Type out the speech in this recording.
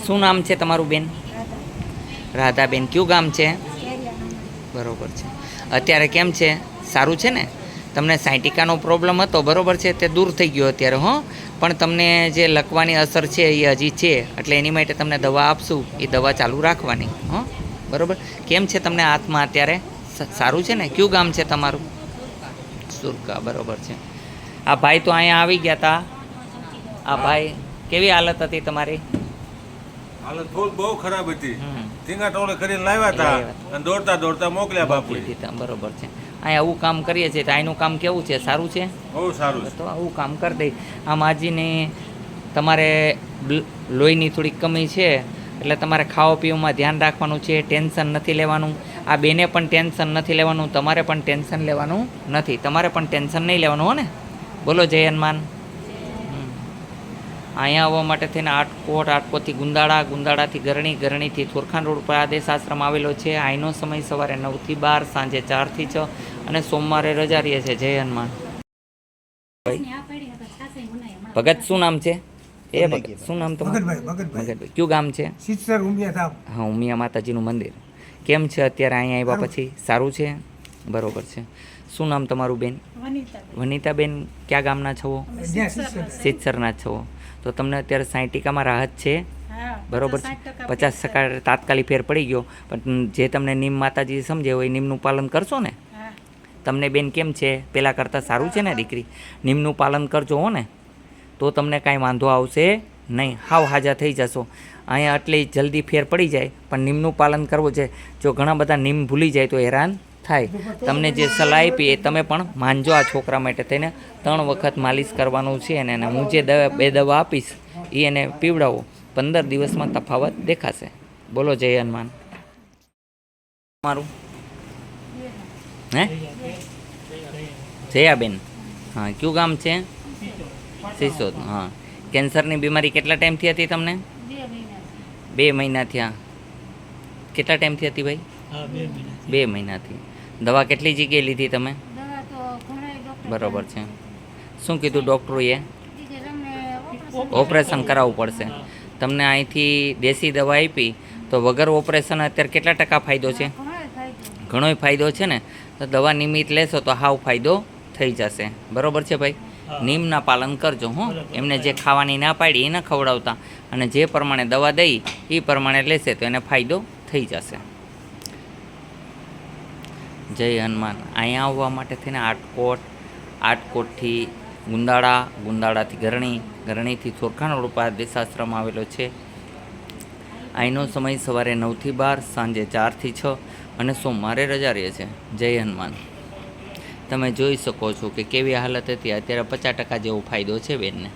શું નામ છે તમારું બેન? રાધાબેન. કયું ગામ છે? બરોબર છે. અત્યારે કેમ છે? સારું છે ને? તમને સાયટિકાનો પ્રોબ્લેમ હતો, બરોબર છે, તે દૂર થઈ ગયો અત્યારે. હો, પણ તમને જે લકવાની અસર છે એ હજી છે, એટલે એની માટે તમને દવા આપશું, એ દવા ચાલુ રાખવાની. હો, બરોબર. કેમ છે તમને હાથમાં અત્યારે? સારું છે ને? કયું ગામ છે તમારું? સુરકા. બરોબર છે. આ ભાઈ તો અહીંયા આવી ગયા હતા. આ ભાઈ, કેવી હાલત હતી તમારી? હાલત બહુ ખરાબ હતી. ધીંગા ટોળે કરીને લાવ્યા હતા અને દોડતા દોડતા મોકલ્યા બાપુ. બરોબર છે. અહીંયા આવું કામ કરીએ છીએ તો અહીંનું કામ કેવું છે? સારું છે? બહુ સારું. તો આવું કામ કરી દઈ. આમ આજીને તમારે લોહીની થોડીક કમી છે, એટલે તમારે ખાવા પીવામાં ધ્યાન રાખવાનું છે, ટેન્શન નથી લેવાનું. આ બેને પણ ટેન્શન નથી લેવાનું, તમારે પણ ટેન્શન લેવાનું નથી. તમારે પણ ટેન્શન નહીં લેવાનું, હો ને? બોલો જય હનુમાન. અહીંયા આવવા માટે થઈને આટકોટ, આટકોટથી ગુંદાળા, ગુંદાળાથી ગરણી, ગરણીથી થોરખાન રોડ પર આદેશ આશ્રમ આવેલો છે. અહીંનો સમય સવારે 9 થી 12, સાંજે 4 થી 6 અને સોમવારે રજા રહે છે. જય હનુમાન. ભગત, શું નામ છે? એ ભગત, શું નામ તમારું? ભગતભાઈ. કયું ગામ છે? હા, ઉમિયા માતાજીનું મંદિર. કેમ છે અત્યારે અહીંયા આવ્યા પછી? સારું છે? બરોબર છે. શું નામ તમારું બેન? વનિતાબેન. ક્યાં ગામના છો? સિત્સરના છો. તો તમને અત્યારે સાયટિકામાં રાહત છે? બરોબર છે. 50% તાત્કાલિક ફેર પડી ગયો. પણ જે તમને નીમ માતાજી સમજે હોય નીમનું પાલન કરશો ને? તમને બેન કેમ છે? પહેલાં કરતાં સારું છે ને દીકરી? નીમનું પાલન કરજો, હો ને, તો તમને કાંઈ વાંધો આવશે નહીં. હાવ હાજા થઈ જશો. અહીંયા એટલી જલ્દી ફેર પડી જાય, પણ નીમનું પાલન કરવું છે. જો ઘણા બધા નીમ ભૂલી જાય તો હેરાન થાય. તમને જે સલાહ આપી એ તમે પણ માનજો. આ છોકરા માટે થઈને 3 વખત માલિશ કરવાનું છે, અને હું જે 2 દવા આપીશ એ એને પીવડાવો. 15 દિવસમાં તફાવત દેખાશે. બોલો જય હનુમાન. તમારું? હે? જયાબેન. હા, કયું ગામ છે? સિસોદ. હા. કેન્સરની બીમારી કેટલા ટાઈમથી હતી તમને? 2 મહિના થયા. કેટલા ટાઈમથી હતી ભાઈ? 2 મહિનાથી. દવા કેટલી જગ્યાએ લીધી તમે? બરોબર છે. શું કીધું ડૉક્ટરોએ? ઓપરેશન કરાવવું પડશે. તમને અહીંથી દેશી દવા આપી તો વગર ઓપરેશન અત્યારે કેટલા ટકા ફાયદો છે? ઘણોય ફાયદો છે ને. તો દવા નિયમિત લેશો તો હાવ ફાયદો થઈ જશે. બરોબર છે ભાઈ? નિયમના પાલન કરજો. હો, એમને જે ખાવાની ના પાડી એ ન ખવડાવતા, અને જે પ્રમાણે દવા દઈ એ પ્રમાણે લેશે તો એને ફાયદો થઈ જશે. જય હનુમાન. અહીંયા આવવા માટે થઈને આટકોટ, આટકોટથી ગુંદાળા, ગુંદાળાથી ગરણી, ગરણીથી થોરખાન રોડ પર આદેશાશ્રમ આવેલો છે. અહીંનો સમય સવારે 9 થી 12, સાંજે 4 થી 6 અને સોમવારે રજા રહે છે. જય હનુમાન. તમે જોઈ શકો છો કે કેવી હાલત હતી. અત્યારે 50% જેવો ફાયદો છે બેનને.